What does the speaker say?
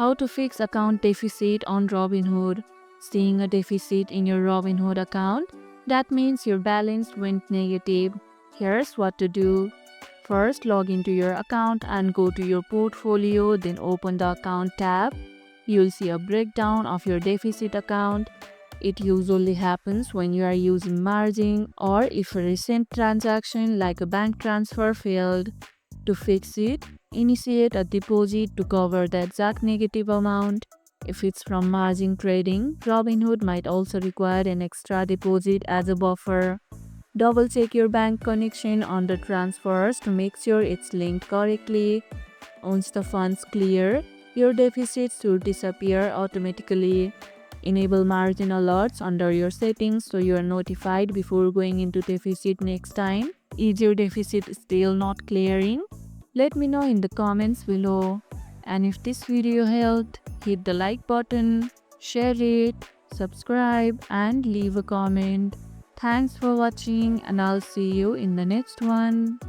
How to fix account deficit on Robinhood. Seeing a deficit in your Robinhood account, that means your balance went negative. Here's what to do. First, log into your account and go to your portfolio, then open the account tab. You'll see a breakdown of your deficit account. It usually happens when you are using margin or if a recent transaction like a bank transfer failed. To fix it, initiate a deposit to cover the exact negative amount. If it's from margin trading, Robinhood might also require an extra deposit as a buffer. Double check your bank connection on the transfers to make sure it's linked correctly. Once the funds clear, your deficits should disappear automatically. Enable margin alerts under your settings so you are notified before going into deficit next time. Is your deficit still not clearing? Let me know in the comments below. And if this video helped, hit the like button, share it, subscribe and leave a comment. Thanks for watching and I'll see you in the next one.